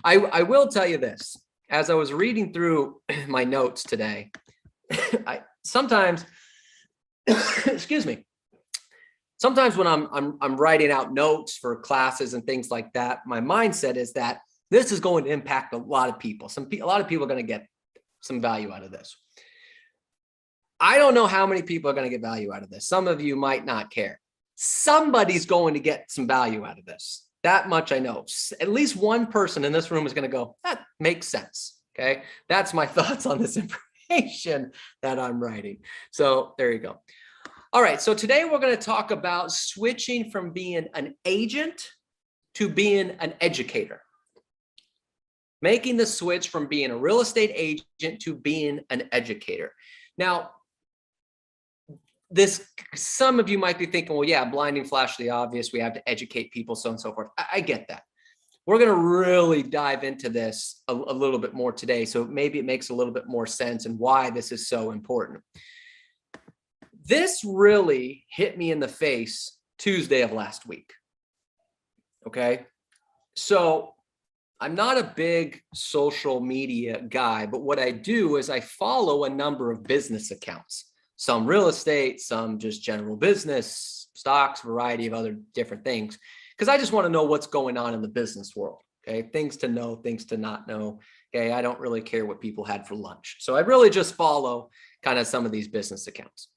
I will tell you this, as I was reading through my notes today, I sometimes, excuse me, sometimes when I'm writing out notes for classes and things like that, my mindset is that this is going to impact a lot of people. A lot of people are going to get some value out of this. I don't know how many people are going to get value out of this. Some of you might not care. Somebody's going to get some value out of this. That much I know. At least one person in this room is going to go, that makes sense. Okay. That's my thoughts on this information that I'm writing. So there you go. All right. So today we're going to talk about switching from being an agent to being an educator. Making the switch from being a real estate agent to being an educator. Now, some of you might be thinking, well, yeah, blinding flash the obvious. We have to educate people, so on and so forth. I get that. We're going to really dive into this a little bit more today. So maybe it makes a little bit more sense and why this is so important. This really hit me in the face Tuesday of last week. Okay. So I'm not a big social media guy, but what I do is I follow a number of business accounts. Some real estate, some just general business, stocks, variety of other different things. Because I just want to know what's going on in the business world. Okay. Things to know, things to not know. Okay. I don't really care what people had for lunch. So I really just follow kind of some of these business accounts.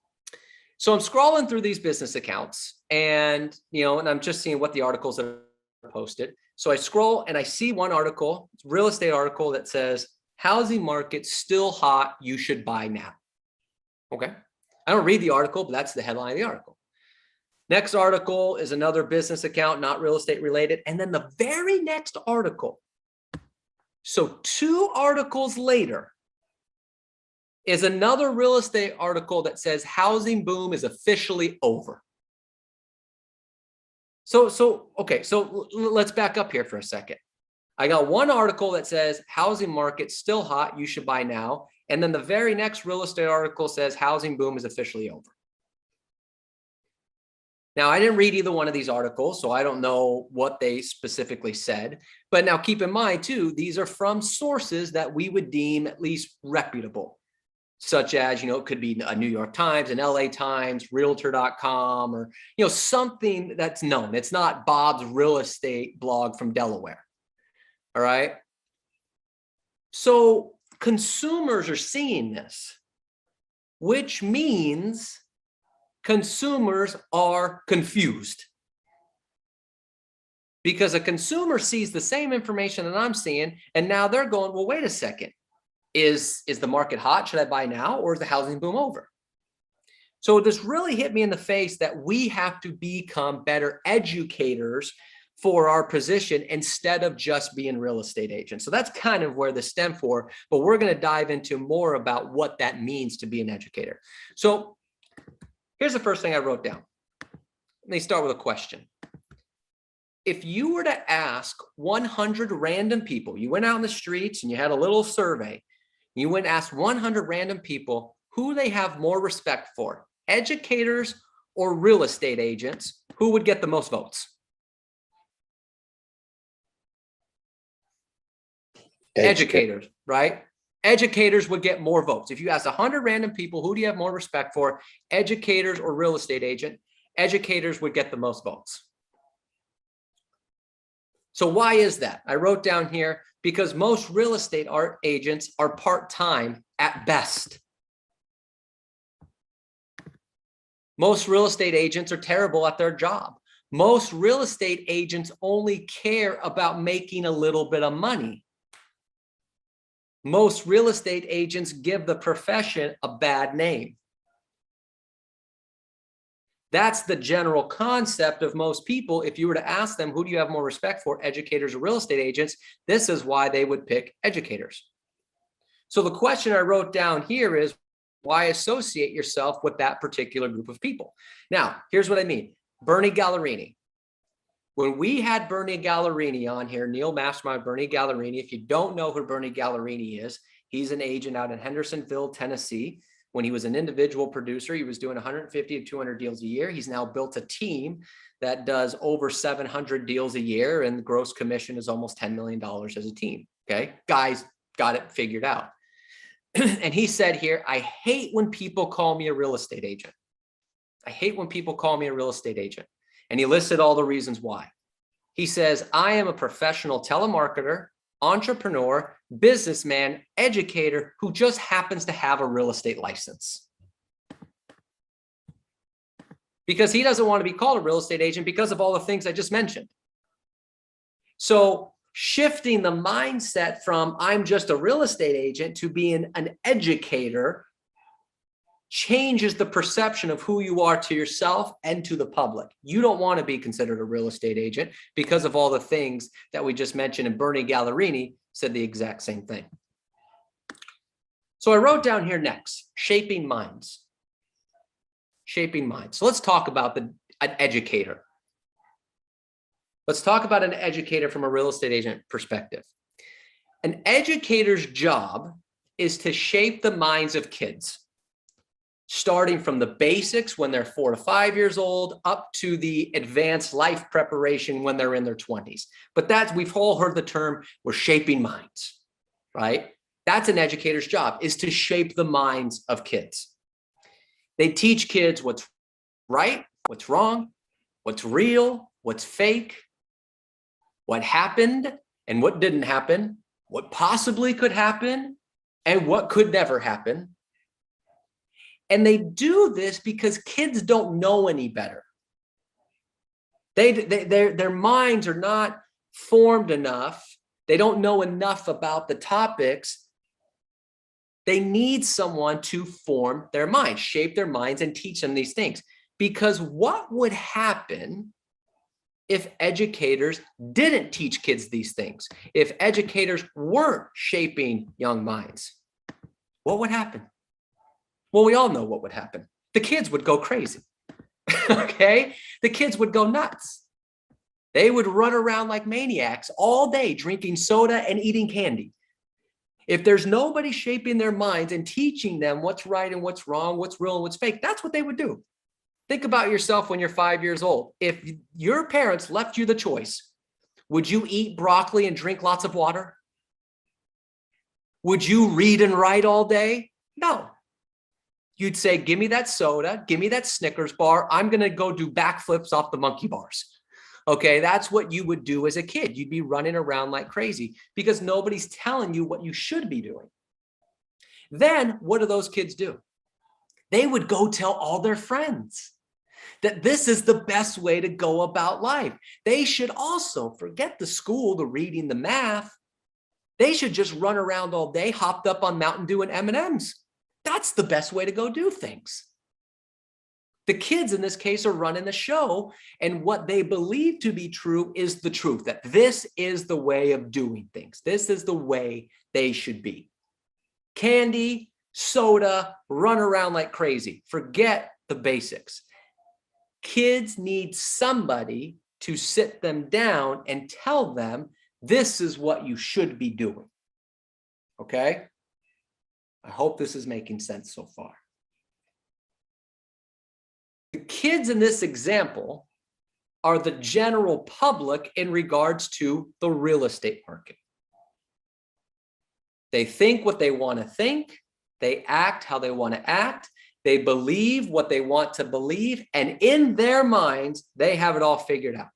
So I'm scrolling through these business accounts and, and I'm just seeing what the articles that are posted. So I scroll and I see one article, real estate article that says, housing market still hot, you should buy now. Okay. I don't read the article, but that's the headline of the article. Next article is another business account, not real estate related. And then the very next article, so 2 articles later, is another real estate article that says housing boom is officially over. Okay, so let's back up here for a second. I got one article that says housing market still hot, you should buy now. And then the very next real estate article says housing boom is officially over. Now, I didn't read either one of these articles, so I don't know what they specifically said. But now keep in mind, too, these are from sources that we would deem at least reputable, such as, it could be a New York Times, an LA Times, Realtor.com, or, something that's known. It's not Bob's real estate blog from Delaware. All right. So consumers are seeing this, which means consumers are confused. Because a consumer sees the same information that I'm seeing, and now they're going, well, wait a second. Is the market hot? Should I buy now, or is the housing boom over? So this really hit me in the face that we have to become better educators for our position instead of just being real estate agents. So that's kind of where this stemmed for, but we're going to dive into more about what that means to be an educator. So here's the first thing I wrote down. Let me start with a question. If you were to ask 100 random people, you went out in the streets and you had a little survey, you went and asked 100 random people who they have more respect for, educators or real estate agents, who would get the most votes? Educators, right? Educators would get more votes. If you ask 100 random people, who do you have more respect for, educators or real estate agent, educators would get the most votes. So why is that? I wrote down here, because most real estate agents are part-time at best. Most real estate agents are terrible at their job. Most real estate agents only care about making a little bit of money. Most real estate agents give the profession a bad name. That's the general concept of most people. If you were to ask them, who do you have more respect for, educators or real estate agents? This is why they would pick educators. So the question I wrote down here is, why associate yourself with that particular group of people? Now, here's what I mean. Bernie Gallerini. When we had Bernie Gallerini on here, Neil Mastermind, Bernie Gallerini, if you don't know who Bernie Gallerini is, he's an agent out in Hendersonville, Tennessee. When he was an individual producer, he was doing 150 to 200 deals a year. He's now built a team that does over 700 deals a year, and the gross commission is almost $10 million as a team. Okay, guys got it figured out. And he said here, I hate when people call me a real estate agent. I hate when people call me a real estate agent. And he listed all the reasons why. He says, I am a professional telemarketer, entrepreneur, businessman, educator who just happens to have a real estate license. Because he doesn't want to be called a real estate agent because of all the things I just mentioned. So shifting the mindset from I'm just a real estate agent to being an educator changes the perception of who you are to yourself and to the public. You don't want to be considered a real estate agent because of all the things that we just mentioned, and Bernie Gallerini said the exact same thing. So I wrote down here next, shaping minds. Shaping minds. So let's talk about an educator. Let's talk about an educator from a real estate agent perspective. An educator's job is to shape the minds of kids, starting from the basics when they're 4 to 5 years old up to the advanced life preparation when they're in their 20s. But that's, we've all heard the term, we're shaping minds, right? That's an educator's job, is to shape the minds of kids. They teach kids what's right, what's wrong, what's real, what's fake, what happened and what didn't happen, what possibly could happen and what could never happen. And they do this because kids don't know any better. Their minds are not formed enough. They don't know enough about the topics. They need someone to form their minds, shape their minds, and teach them these things. Because what would happen if educators didn't teach kids these things? If educators weren't shaping young minds, what would happen? Well, we all know what would happen. The kids would go crazy, okay? The kids would go nuts. They would run around like maniacs all day, drinking soda and eating candy. If there's nobody shaping their minds and teaching them what's right and what's wrong, what's real and what's fake, that's what they would do. Think about yourself when you're 5 years old. If your parents left you the choice, would you eat broccoli and drink lots of water? Would you read and write all day? No. You'd say, give me that soda, give me that Snickers bar. I'm going to go do backflips off the monkey bars. Okay, that's what you would do as a kid. You'd be running around like crazy because nobody's telling you what you should be doing. Then what do those kids do? They would go tell all their friends that this is the best way to go about life. They should also forget the school, the reading, the math. They should just run around all day, hopped up on Mountain Dew and M&Ms. That's the best way to go do things. The kids in this case are running the show, and what they believe to be true is the truth, that this is the way of doing things. This is the way they should be. Candy, soda, run around like crazy. Forget the basics. Kids need somebody to sit them down and tell them this is what you should be doing. Okay? I hope this is making sense so far. The kids in this example are the general public in regards to the real estate market. They think what they want to think. They act how they want to act. They believe what they want to believe. And in their minds, they have it all figured out.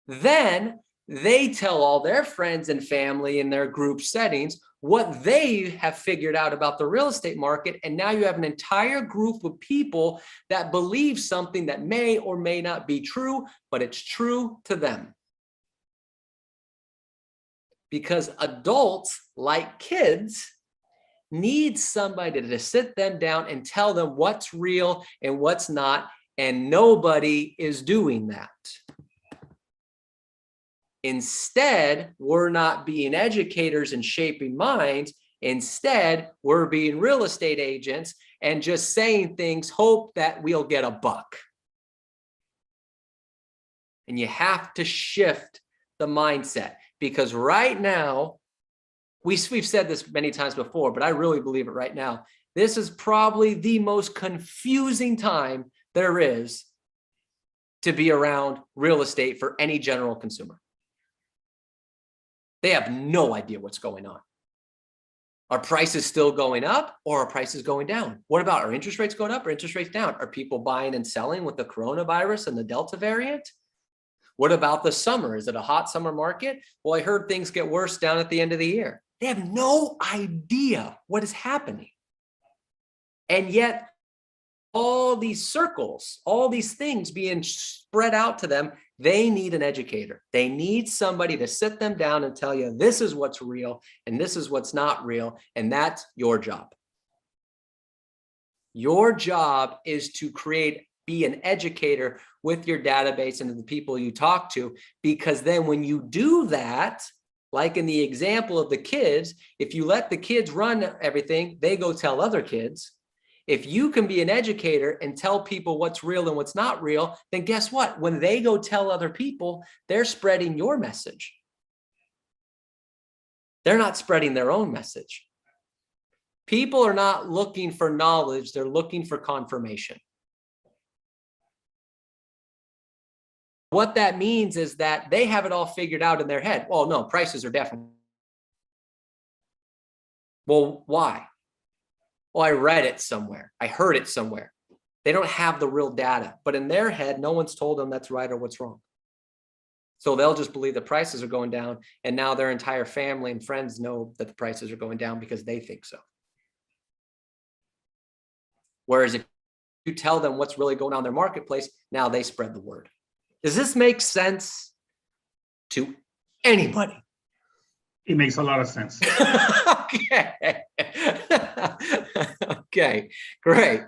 Then they tell all their friends and family in their group settings what they have figured out about the real estate market. And now you have an entire group of people that believe something that may or may not be true, but it's true to them. Because adults, like kids, need somebody to sit them down and tell them what's real and what's not, and nobody is doing that. Instead, we're not being educators and shaping minds. Instead, we're being real estate agents and just saying things, hope that we'll get a buck. And you have to shift the mindset, because right now, we've said this many times before, but I really believe it right now. This is probably the most confusing time there is to be around real estate for any general consumer. They have no idea what's going on. Are prices still going up or are prices going down? What about, are interest rates going up or interest rates down? Are people buying and selling with the coronavirus and the Delta variant? What about the summer? Is it a hot summer market? Well, I heard things get worse down at the end of the year. They have no idea what is happening. And yet all these circles, all these things being spread out to them, they need an educator. They need somebody to sit them down and tell you, this is what's real and this is what's not real. And that's your job. Your job is to be an educator with your database and the people you talk to, because then when you do that, like in the example of the kids, if you let the kids run everything, they go tell other kids. If you can be an educator and tell people what's real and what's not real, then guess what? When they go tell other people, they're spreading your message. They're not spreading their own message. People are not looking for knowledge, they're looking for confirmation. What that means is that they have it all figured out in their head. Well, no, prices are definitely. Well, why? Well, I read it somewhere. I heard it somewhere. They don't have the real data, but in their head, no one's told them that's right or what's wrong. So they'll just believe the prices are going down. And now their entire family and friends know that the prices are going down because they think so. Whereas if you tell them what's really going on in their marketplace, now they spread the word. Does this make sense to anybody? It makes a lot of sense. Okay. Okay, great.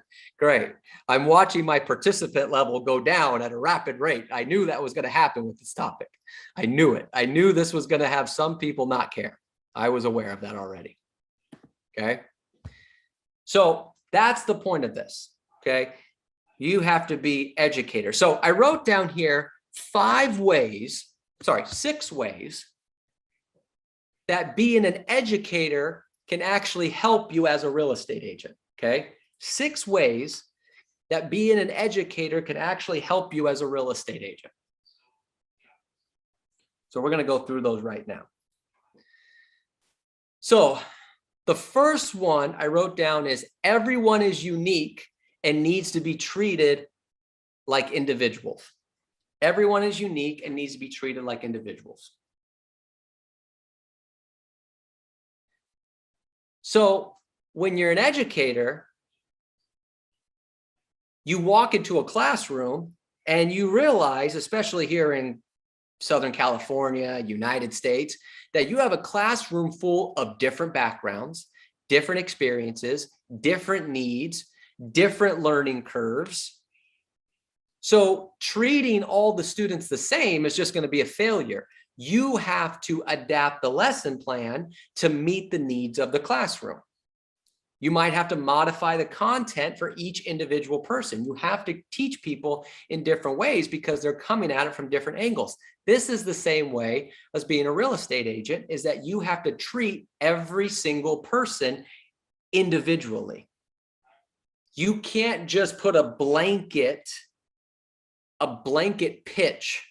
I'm watching my participant level go down at a rapid rate. I knew that was going to happen with this topic. I knew it. I knew this was going to have some people not care. I was aware of that already. Okay. So that's the point of this. Okay. You have to be educator. So I wrote down here 6 ways that being an educator can actually help you as a real estate agent. Okay. 6 ways that being an educator can actually help you as a real estate agent. So we're going to go through those right now. So the first one I wrote down is everyone is unique and needs to be treated like individuals. Everyone is unique and needs to be treated like individuals. So when you're an educator, you walk into a classroom and you realize, especially here in Southern California, United States, that you have a classroom full of different backgrounds, different experiences, different needs, different learning curves. So treating all the students the same is just going to be a failure. You have to adapt the lesson plan to meet the needs of the classroom. You might have to modify the content for each individual person. You have to teach people in different ways because they're coming at it from different angles. This is the same way as being a real estate agent, is that you have to treat every single person individually. You can't just put a blanket pitch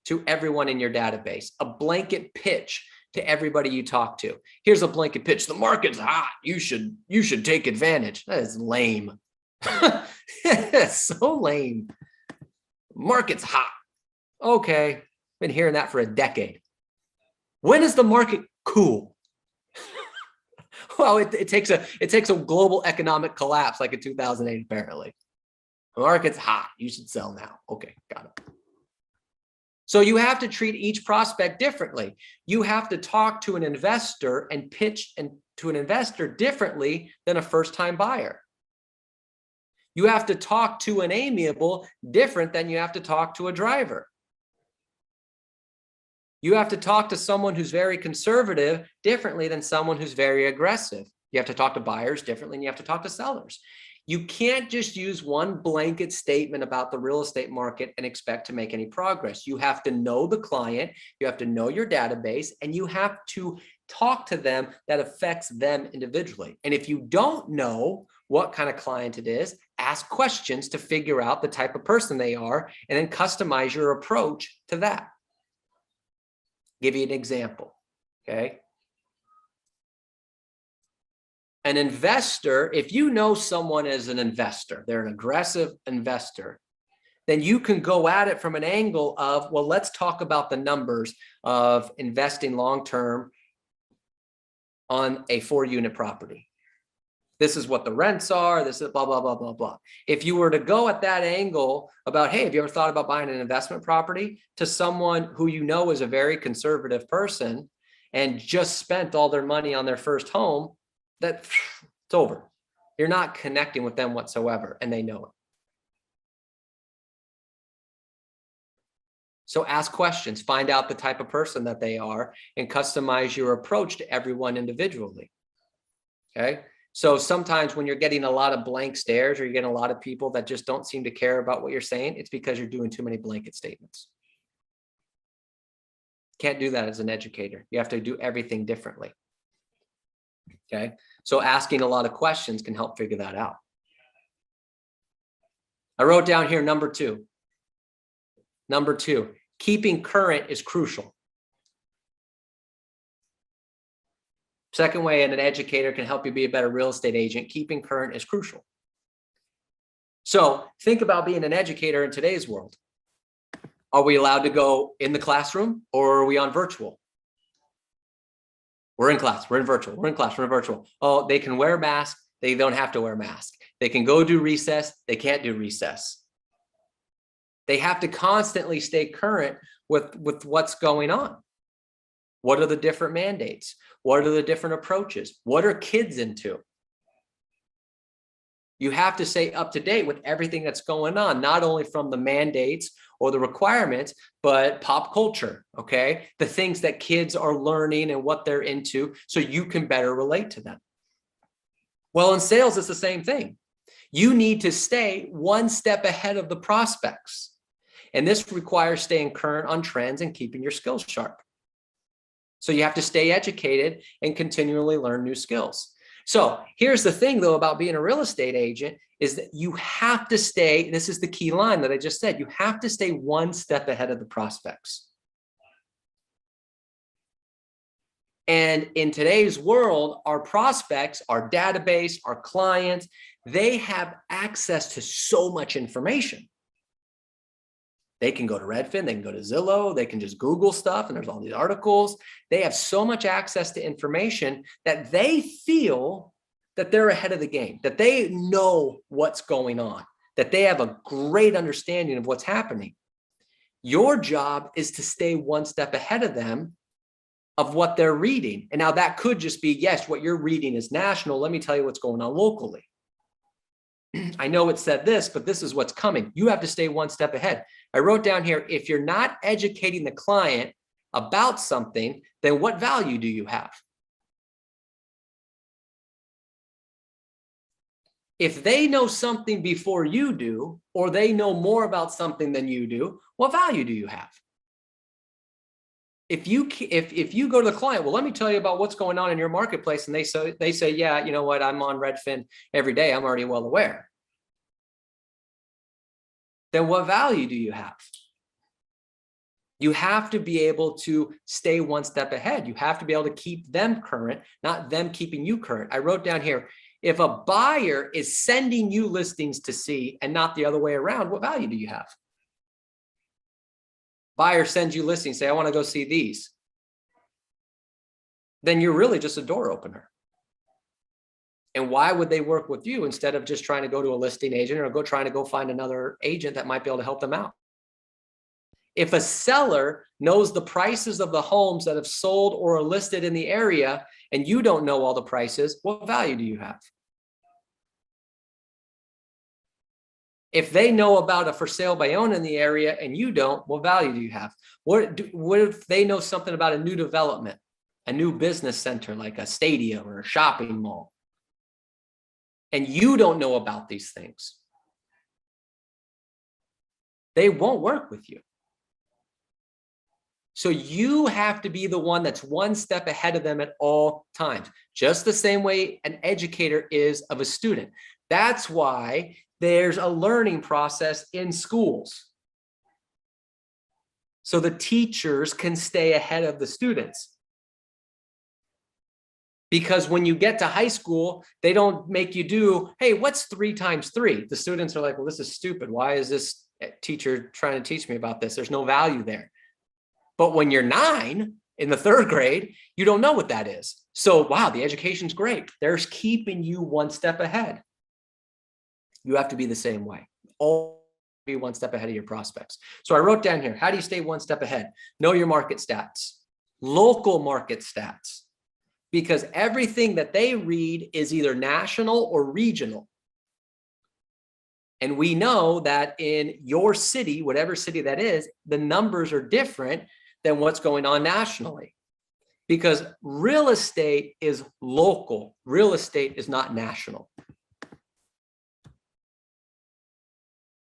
to everyone in your database, a blanket pitch to everybody you talk to. Here's a blanket pitch. The market's hot. You should take advantage. That is lame. It's so lame. Market's hot. Okay. Been hearing that for a decade. When is the market cool? Well, it takes a global economic collapse like in 2008, apparently. The market's hot. You should sell now. Okay, got it. So you have to treat each prospect differently. You have to talk to an investor and pitch to an investor differently than a first-time buyer. You have to talk to an amiable different than you have to talk to a driver. You have to talk to someone who's very conservative differently than someone who's very aggressive. You have to talk to buyers differently than you have to talk to sellers. You can't just use one blanket statement about the real estate market and expect to make any progress. You have to know the client, you have to know your database, and you have to talk to them that affects them individually. And if you don't know what kind of client it is, ask questions to figure out the type of person they are, and then customize your approach to that. Give you an example, okay? An investor, if you know someone is an investor, they're an aggressive investor, then you can go at it from an angle of, well, let's talk about the numbers of investing long-term on a 4-unit property. This is what the rents are. This is blah, blah, blah, blah, blah. If you were to go at that angle about, hey, have you ever thought about buying an investment property, to someone who you know is a very conservative person and just spent all their money on their first home, that it's over. You're not connecting with them whatsoever, and they know it. So ask questions, find out the type of person that they are, and customize your approach to everyone individually. Okay. So sometimes when you're getting a lot of blank stares, or you're getting a lot of people that just don't seem to care about what you're saying, it's because you're doing too many blanket statements. Can't do that as an educator. You have to do everything differently. Okay. So asking a lot of questions can help figure that out. I wrote down here number 2. Number 2, keeping current is crucial. Second way an educator can help you be a better real estate agent, keeping current is crucial. So think about being an educator in today's world. Are we allowed to go in the classroom, or are we on virtual? We're in class, we're in virtual, we're in class, we're in virtual. Oh, they can wear a mask, they don't have to wear a mask. They can go do recess, they can't do recess. They have to constantly stay current with what's going on. What are the different mandates? What are the different approaches? What are kids into? You have to stay up to date with everything that's going on, not only from the mandates or the requirements, but pop culture, okay? The things that kids are learning and what they're into, so you can better relate to them. Well, in sales, it's the same thing. You need to stay one step ahead of the prospects. And this requires staying current on trends and keeping your skills sharp. So you have to stay educated and continually learn new skills. So here's the thing, though, about being a real estate agent, is that you have to stay, this is the key line that I just said, you have to stay one step ahead of the prospects. And in today's world, our prospects, our database, our clients, they have access to so much information. They can go to Redfin, they can go to Zillow, they can just Google stuff, and there's all these articles. They have so much access to information that they feel that they're ahead of the game, that they know what's going on, that they have a great understanding of what's happening. Your job is to stay one step ahead of them of what they're reading. And now that could just be, yes, what you're reading is national. Let me tell you what's going on locally. I know it said this, but this is what's coming. You have to stay one step ahead. I wrote down here, if you're not educating the client about something, then what value do you have? If they know something before you do, or they know more about something than you do, what value do you have? If you go to the client, well, let me tell you about what's going on in your marketplace, and they say, yeah, you know what, I'm on Redfin every day, I'm already well aware. Then what value do you have? You have to be able to stay one step ahead. You have to be able to keep them current, not them keeping you current. I wrote down here, if a buyer is sending you listings to see and not the other way around, what value do you have? Buyer sends you listings, say, I want to go see these. Then you're really just a door opener. And why would they work with you instead of just trying to go to a listing agent or trying to go find another agent that might be able to help them out? If a seller knows the prices of the homes that have sold or are listed in the area, and you don't know all the prices, what value do you have? If they know about a for sale by own in the area and you don't, what value do you have? What if they know something about a new development, a new business center, like a stadium or a shopping mall, and you don't know about these things? They won't work with you. So you have to be the one that's one step ahead of them at all times, just the same way an educator is of a student. That's why there's a learning process in schools, so the teachers can stay ahead of the students. Because when you get to high school, they don't make you do, hey, what's 3 times 3? The students are like, well, this is stupid. Why is this teacher trying to teach me about this? There's no value there. But when you're 9 in the 3rd grade, you don't know what that is. So, wow, the education's great. They're keeping you one step ahead. You have to be the same way. All be one step ahead of your prospects. So I wrote down here, how do you stay one step ahead? Know your market stats, local market stats, because everything that they read is either national or regional. And we know that in your city, whatever city that is, the numbers are different than what's going on nationally, because real estate is local. Real estate is not national.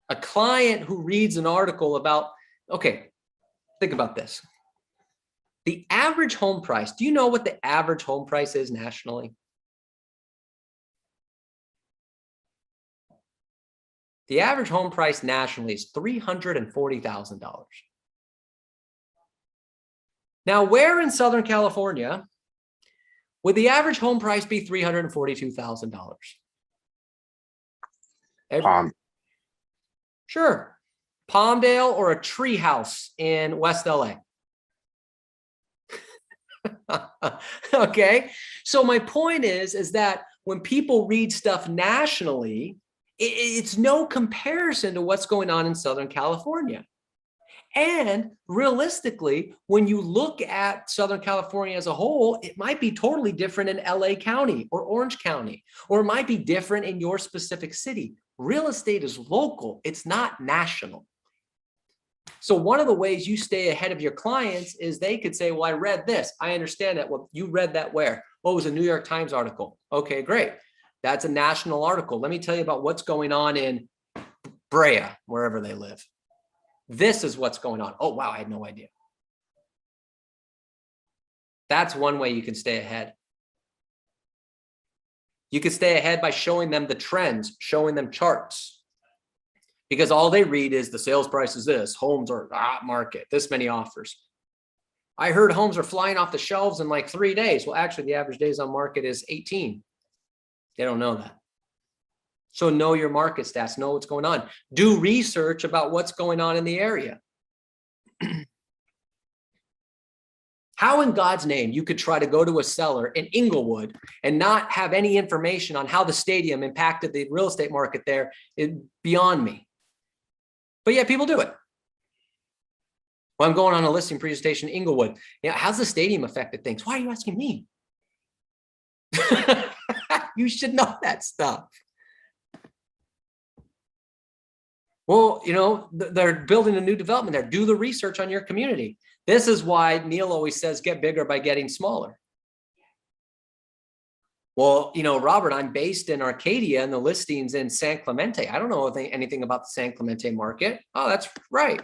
A client who reads an article about, okay, think about this. The average home price, do you know what the average home price is nationally? The average home price nationally is $340,000. Now, where in Southern California would the average home price be $342,000? Sure. Palmdale or a tree house in West LA. Okay. So my point is that when people read stuff nationally, it's no comparison to what's going on in Southern California. And realistically, when you look at Southern California as a whole, it might be totally different in LA County or Orange County, or it might be different in your specific city. Real estate is local. It's not national. So one of the ways you stay ahead of your clients is they could say, well, I read this. I understand that. Well, you read that where? Well, it was a New York Times article. Okay, great. That's a national article. Let me tell you about what's going on in Brea, wherever they live. This is what's going on. Oh, wow, I had no idea. That's one way you can stay ahead. You can stay ahead by showing them the trends, showing them charts. Because all they read is the sales price is this, homes are market, this many offers. I heard homes are flying off the shelves in like 3 days. Well, actually, the average days on market is 18. They don't know that. So know your market stats, know what's going on. Do research about what's going on in the area. How in God's name you could try to go to a seller in Inglewood and not have any information on how the stadium impacted the real estate market there is beyond me. But yeah, people do it. Well, I'm going on a listing presentation in Inglewood. Yeah, how's the stadium affected things? Why are you asking me? You should know that stuff. Well, you know, they're building a new development there. Do the research on your community. This is why Neil always says, get bigger by getting smaller. Well, you know, Robert, I'm based in Arcadia and the listing's in San Clemente. I don't know anything about the San Clemente market. Oh, that's right.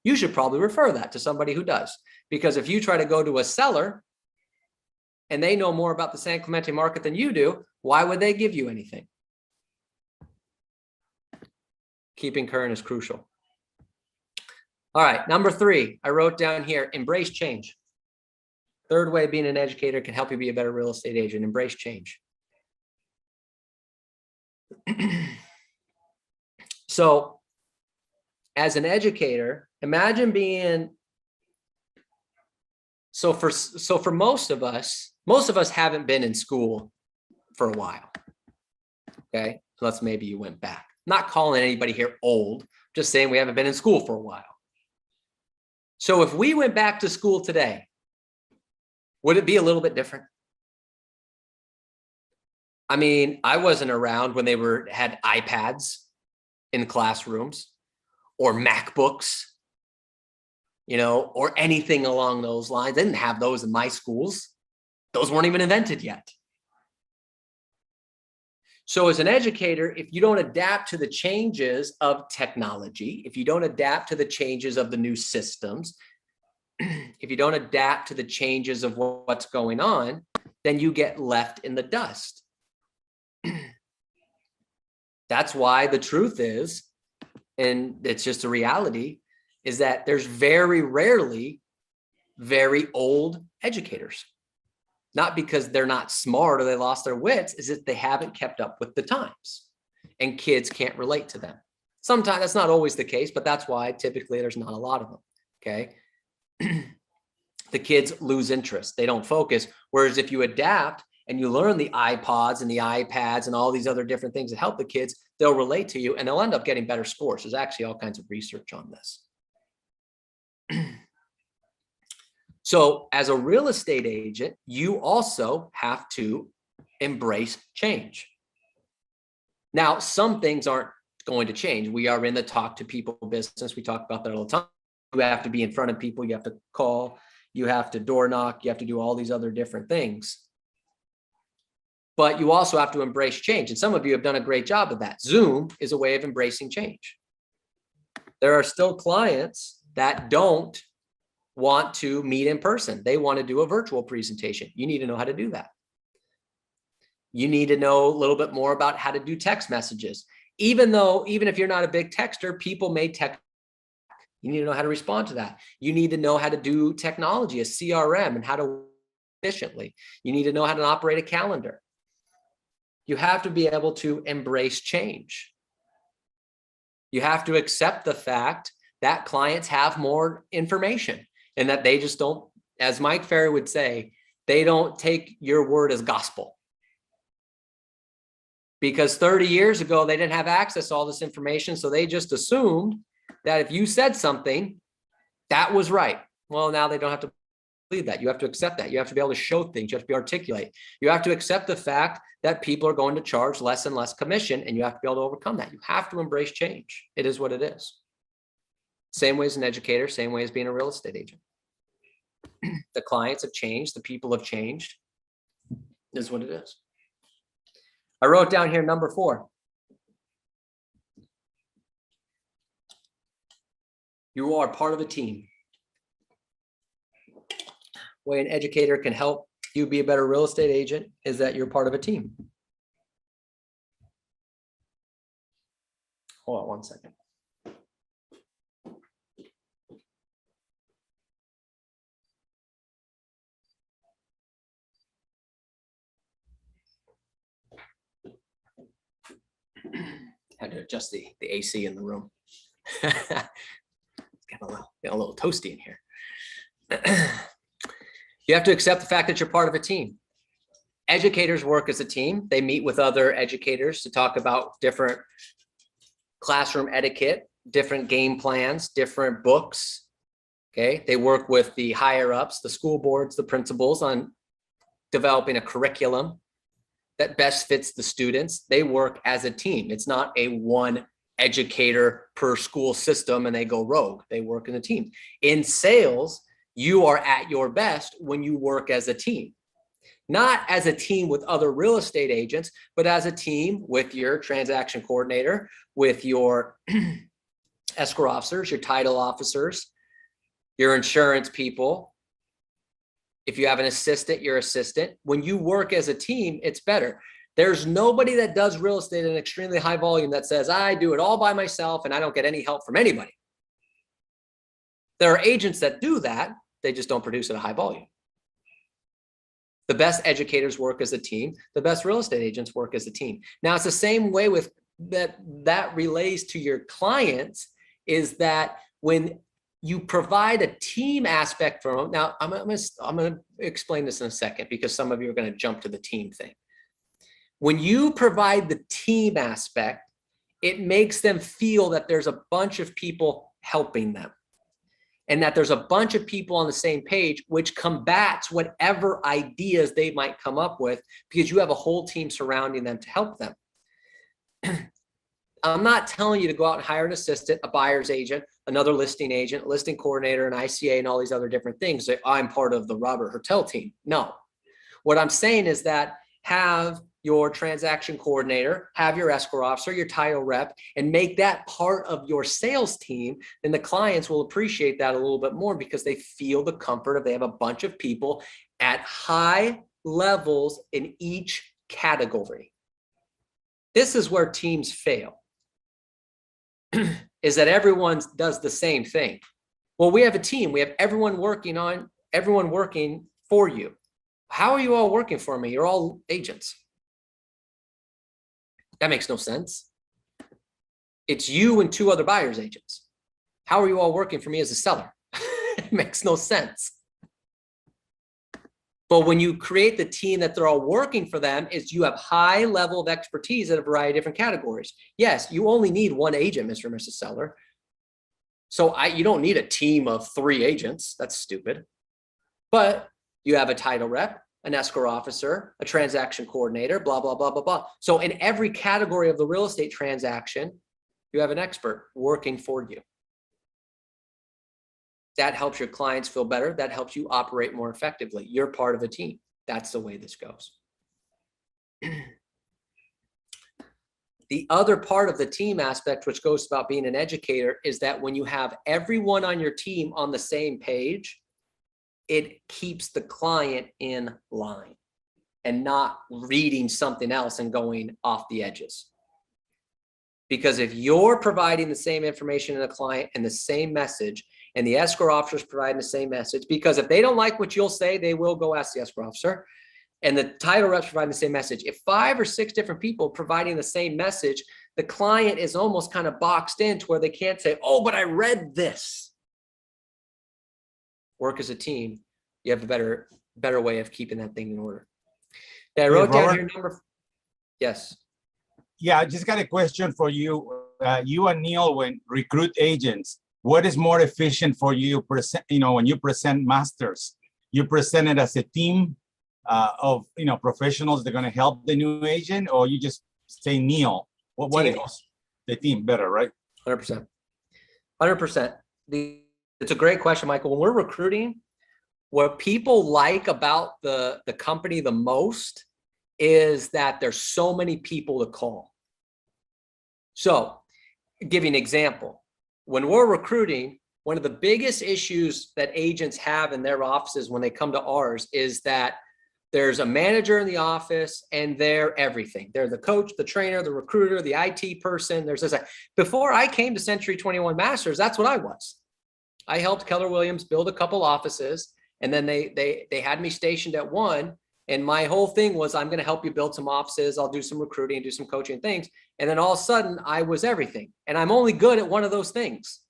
You should probably refer that to somebody who does. Because if you try to go to a seller and they know more about the San Clemente market than you do, why would they give you anything? Keeping current is crucial. All right, number 3, I wrote down here, embrace change. Third way being an educator can help you be a better real estate agent. Embrace change. So as an educator, imagine being, so for most of us haven't been in school for a while. Okay, unless maybe you went back. I'm not calling anybody here old, just saying we haven't been in school for a while. So if we went back to school today, would it be a little bit different? I mean, I wasn't around when they had iPads in classrooms or MacBooks, you know, or anything along those lines. They didn't have those in my schools. Those weren't even invented yet. So as an educator, if you don't adapt to the changes of technology, if you don't adapt to the changes of the new systems, if you don't adapt to the changes of what's going on, then you get left in the dust. That's why the truth is, and it's just a reality, is that there's very rarely very old educators. Not because they're not smart or they lost their wits, is that they haven't kept up with the times and kids can't relate to them. Sometimes that's not always the case, but that's why typically there's not a lot of them. Okay. The kids lose interest. They don't focus. Whereas if you adapt and you learn the iPods and the iPads and all these other different things that help the kids, they'll relate to you and they'll end up getting better scores. There's actually all kinds of research on this. So as a real estate agent, you also have to embrace change. Now, some things aren't going to change. We are in the talk to people business. We talk about that all the time. You have to be in front of people. You have to call. You have to door knock. You have to do all these other different things. But you also have to embrace change. And some of you have done a great job of that. Zoom is a way of embracing change. There are still clients that don't want to meet in person. They want to do a virtual presentation. You need to know how to do that. You need to know a little bit more about how to do text messages. Even if you're not a big texter, people may text. You need to know how to respond to that. You need to know how to do technology, a CRM, and how to efficiently. You need to know how to operate a calendar. You have to be able to embrace change. You have to accept the fact that clients have more information and that they just don't, as Mike Ferry would say, they don't take your word as gospel. Because 30 years ago, they didn't have access to all this information. So they just assumed that if you said something, that was right. Well, now they don't have to believe that. You have to accept that. You have to be able to show things. You have to be articulate. You have to accept the fact that people are going to charge less and less commission, and you have to be able to overcome that. You have to embrace change. It is what it is. Same way as an educator, same way as being a real estate agent. The clients have changed. The people have changed. It is what it is. I wrote down here number 4. You are part of a team. Way an educator can help you be a better real estate agent is that you're part of a team. Hold on one second. Had to adjust the AC in the room. Got a little toasty in here. You have to accept the fact that you're part of a team. Educators work as a team. They meet with other educators to talk about different classroom etiquette, different game plans, different books. Okay. They work with the higher ups, the school boards, the principals on developing a curriculum that best fits the students. They work as a team. It's not a one educator per school system and they go rogue. They work in a team. In sales, you are at your best when you work as a team. Not as a team with other real estate agents, but as a team with your transaction coordinator, with your escrow officers, your title officers, your insurance people. If you have an assistant, your assistant. When you work as a team, it's better. There's nobody that does real estate in extremely high volume that says, I do it all by myself and I don't get any help from anybody. There are agents that do that. They just don't produce at a high volume. The best educators work as a team. The best real estate agents work as a team. Now, it's the same way with that relates to your clients, is that when you provide a team aspect for them. Now, I'm going to explain this in a second because some of you are going to jump to the team thing. When you provide the team aspect, it makes them feel that there's a bunch of people helping them and that there's a bunch of people on the same page, which combats whatever ideas they might come up with because you have a whole team surrounding them to help them. I'm not telling you to go out and hire an assistant, a buyer's agent, another listing agent, listing coordinator, an ICA, and all these other different things. I'm part of the Robert Hertel team. No. What I'm saying is that have your transaction coordinator, have your escrow officer, your title rep, and make that part of your sales team, then the clients will appreciate that a little bit more because they feel the comfort of they have a bunch of people at high levels in each category. This is where teams fail, is that everyone does the same thing. Well, we have a team. We have everyone working for you. How are you all working for me? You're all agents. That makes no sense. It's you and 2 other buyer's agents. How are you all working for me as a seller? It makes no sense. But when you create the team that they're all working for them, is you have high level of expertise in a variety of different categories. Yes, you only need 1 agent, Mr. and Mrs. Seller. So you don't need a team of 3 agents. That's stupid. But you have a title rep, an escrow officer, a transaction coordinator, blah, blah, blah, blah, blah. So in every category of the real estate transaction, you have an expert working for you. That helps your clients feel better. That helps you operate more effectively. You're part of a team. That's the way this goes. The other part of the team aspect, which goes about being an educator, is that when you have everyone on your team on the same page, it keeps the client in line and not reading something else and going off the edges. Because if you're providing the same information to the client and the same message, and the escrow officer is providing the same message, because if they don't like what you'll say, they will go ask the escrow officer, and the title rep's providing the same message. If 5 or 6 different people providing the same message, the client is almost kind of boxed in to where they can't say, oh, but I read this. Work as a team, you have a better way of keeping that thing in order. Okay, I wrote down your number. Yes. Yeah, I just got a question for you. You and Neil, when recruit agents, what is more efficient for you? When you present masters, you present it as a team of professionals that are going to help the new agent, or you just say Neil? What is the team better, right? 100%. 100%. It's a great question, Michael. When we're recruiting, what people like about the company the most is that there's so many people to call. So, give you an example. When we're recruiting, one of the biggest issues that agents have in their offices when they come to ours is that there's a manager in the office and they're everything. They're the coach, the trainer, the recruiter, the IT person. There's this. Before I came to Century 21 Masters, that's what I was. I helped Keller Williams build a couple offices, and then they had me stationed at one. And my whole thing was, I'm going to help you build some offices. I'll do some recruiting, do some coaching things. And then all of a sudden I was everything. And I'm only good at one of those things.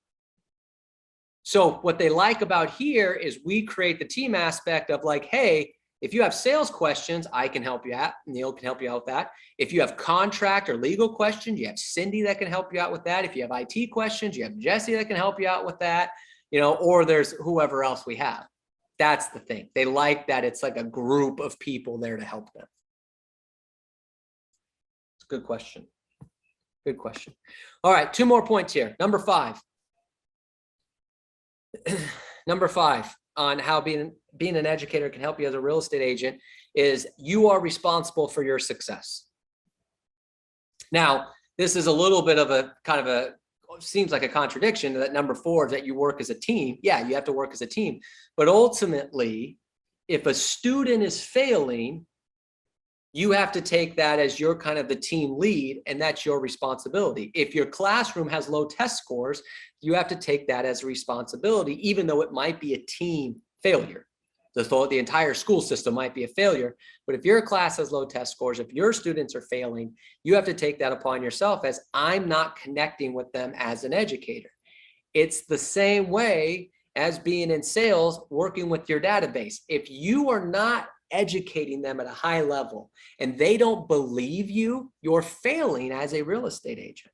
So what they like about here is we create the team aspect of like, hey, if you have sales questions, I can help you out. Neil can help you out with that. If you have contract or legal questions, you have Cindy that can help you out with that. If you have IT questions, you have Jesse that can help you out with that, or there's whoever else we have. That's the thing. They like that it's like a group of people there to help them. It's a good question. Good question. All right, 2 more points here. Number 5. Number 5 on how being an educator can help you as a real estate agent is you are responsible for your success. Now, this is a little bit of a kind of a seems like a contradiction that number 4 is that you work as a team. Yeah, you have to work as a team. But ultimately, if a student is failing, you have to take that as your kind of the team lead, and that's your responsibility. If your classroom has low test scores, you have to take that as a responsibility, even though it might be a team failure. The entire school system might be a failure, but if your class has low test scores, if your students are failing, you have to take that upon yourself as I'm not connecting with them as an educator. It's the same way as being in sales, working with your database. If you are not educating them at a high level and they don't believe you, you're failing as a real estate agent.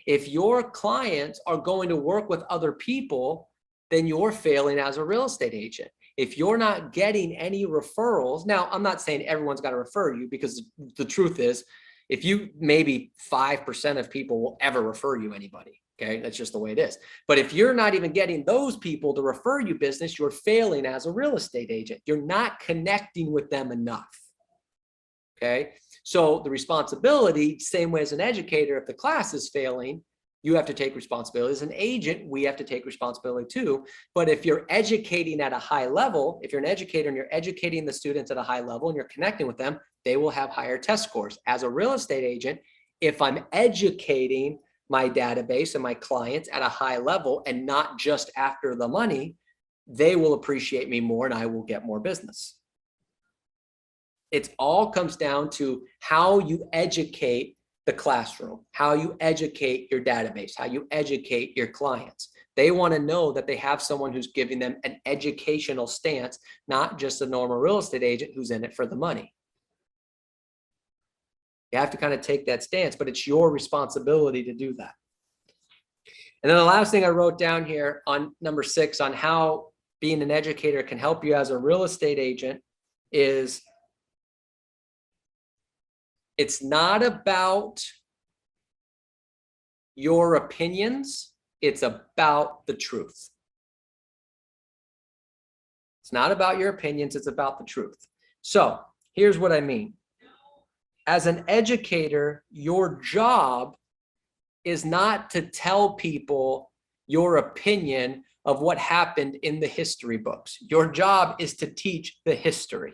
If your clients are going to work with other people, then you're failing as a real estate agent. If you're not getting any referrals, now I'm not saying everyone's got to refer you, because the truth is, if you maybe 5% of people will ever refer you anybody. Okay, that's just the way it is. But if you're not even getting those people to refer you business, you're failing as a real estate agent. You're not connecting with them enough. Okay, So the responsibility, same way as an educator, if the class is failing, you have to take responsibility. As an agent, we have to take responsibility too. But if you're educating at a high level, if you're an educator and you're educating the students at a high level and you're connecting with them, they will have higher test scores. As a real estate agent, if I'm educating my database and my clients at a high level and not just after the money, they will appreciate me more and I will get more business. It all comes down to how you educate the classroom, how you educate your database, how you educate your clients. They want to know that they have someone who's giving them an educational stance, not just a normal real estate agent who's in it for the money. You have to kind of take that stance, but it's your responsibility to do that. And then the last thing I wrote down here on number 6 on how being an educator can help you as a real estate agent is it's not about your opinions, it's about the truth. It's not about your opinions, it's about the truth. So here's what I mean. As an educator, your job is not to tell people your opinion of what happened in the history books. Your job is to teach the history.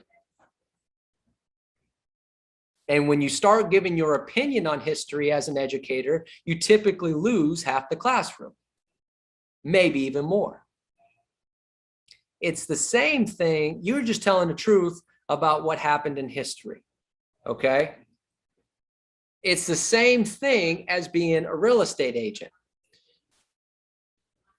And when you start giving your opinion on history as an educator, you typically lose half the classroom, maybe even more. It's the same thing. You're just telling the truth about what happened in history, okay? It's the same thing as being a real estate agent.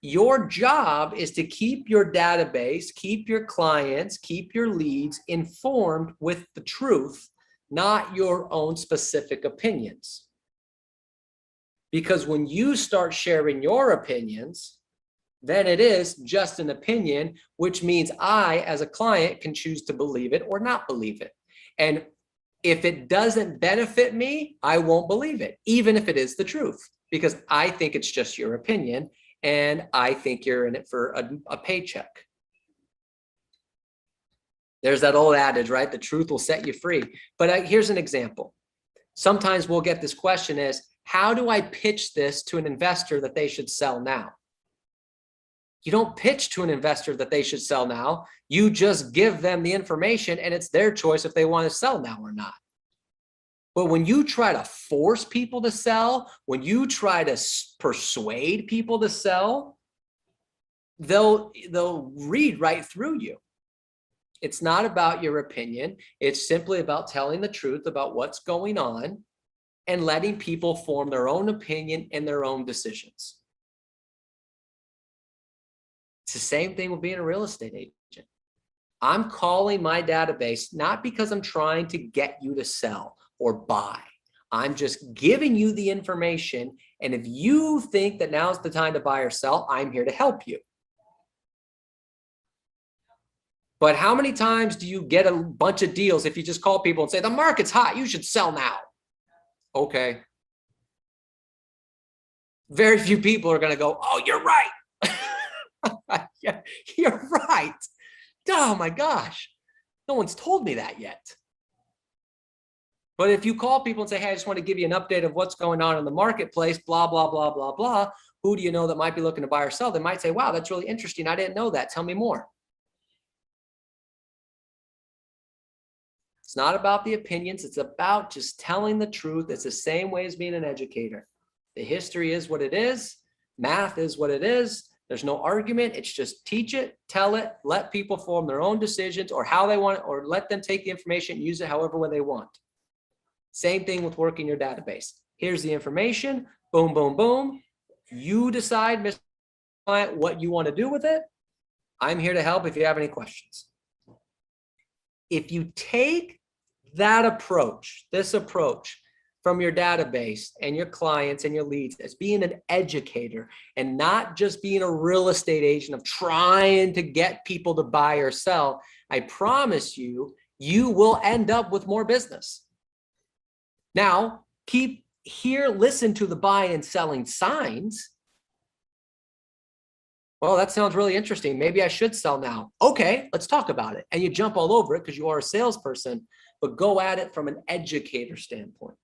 Your job is to keep your database, keep your clients, keep your leads informed with the truth, not your own specific opinions. Because when you start sharing your opinions, then it is just an opinion, which means I, as a client, can choose to believe it or not believe it. And if it doesn't benefit me, I won't believe it, even if it is the truth, because I think it's just your opinion and I think you're in it for a paycheck. There's that old adage, right? The truth will set you free. But here's an example. Sometimes we'll get this question is, how do I pitch this to an investor that they should sell now? You don't pitch to an investor that they should sell now. You just give them the information and it's their choice if they want to sell now or not. But when you try to force people to sell, when you try to persuade people to sell, they'll read right through you. It's not about your opinion. It's simply about telling the truth about what's going on and letting people form their own opinion and their own decisions. It's the same thing with being a real estate agent. I'm calling my database not because I'm trying to get you to sell or buy. I'm just giving you the information. And if you think that now's the time to buy or sell, I'm here to help you. But how many times do you get a bunch of deals if you just call people and say, the market's hot, you should sell now? Okay. Very few people are going to go, oh, you're right. Yeah, you're right. Oh my gosh. No one's told me that yet. But if you call people and say, hey, I just want to give you an update of what's going on in the marketplace, blah, blah, blah, blah, blah. Who do you know that might be looking to buy or sell? They might say, wow, that's really interesting. I didn't know that. Tell me more. It's not about the opinions. It's about just telling the truth. It's the same way as being an educator. The history is what it is. Math is what it is. There's no argument. It's just teach it, tell it, let people form their own decisions or how they want it, or let them take the information and use it however way they want. Same thing with working your database. Here's the information. Boom, boom, boom. You decide, Mr. Client, what you want to do with it. I'm here to help if you have any questions. If you take that approach, this approach from your database and your clients and your leads as being an educator and not just being a real estate agent of trying to get people to buy or sell, I promise you, you will end up with more business. Now, keep here, listen to the buying and selling signs, Well, that sounds really interesting. Maybe I should sell now. Okay, let's talk about it. And you jump all over it because you are a salesperson, but go at it from an educator standpoint.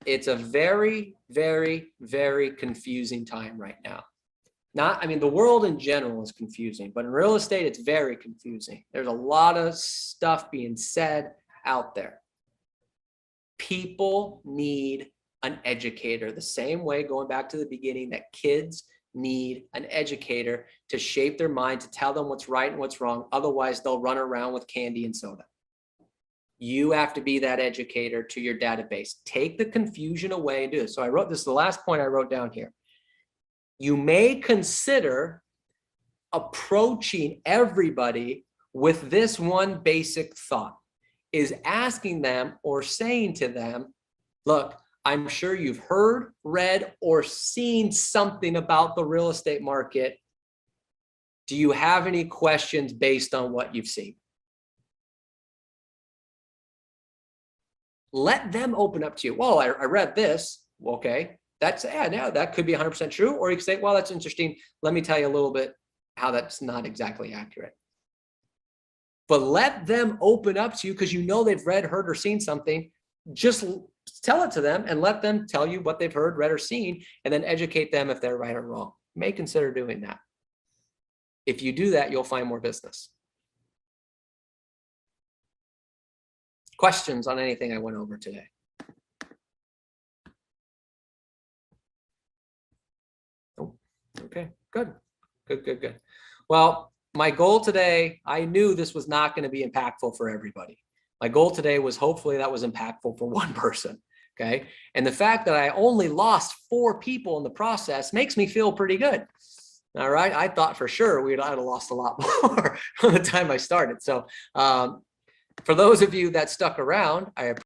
It's a very, very, very confusing time right now. I mean, the world in general is confusing, but in real estate, it's very confusing. There's a lot of stuff being said out there. People need an educator the same way, going back to the beginning, that kids need an educator to shape their mind, to tell them what's right and what's wrong. Otherwise, they'll run around with candy and soda. You have to be that educator to your database. Take the confusion away and do it. So I wrote this, the last point I wrote down here. You may consider approaching everybody with this one basic thought, is asking them or saying to them, look, I'm sure you've heard, read, or seen something about the real estate market. Do you have any questions based on what you've seen? Let them open up to you. Well, I read this. Okay, that's, yeah, that could be 100% true. Or you can say, well, that's interesting. Let me tell you a little bit how that's not exactly accurate. But let them open up to you because you know they've read, heard, or seen something. Just tell it to them and let them tell you what they've heard, read, or seen, and then educate them if they're right or wrong. You may consider doing that. If you do that, you'll find more business. Questions on anything I went over today? Oh, okay, good. Well, my goal today, I knew this was not going to be impactful for everybody. My goal today was hopefully that was impactful for one person. Okay. And the fact that I only lost 4 people in the process makes me feel pretty good. All right. I thought for sure I'd have lost a lot more from the time I started. So for those of you that stuck around, I appreciate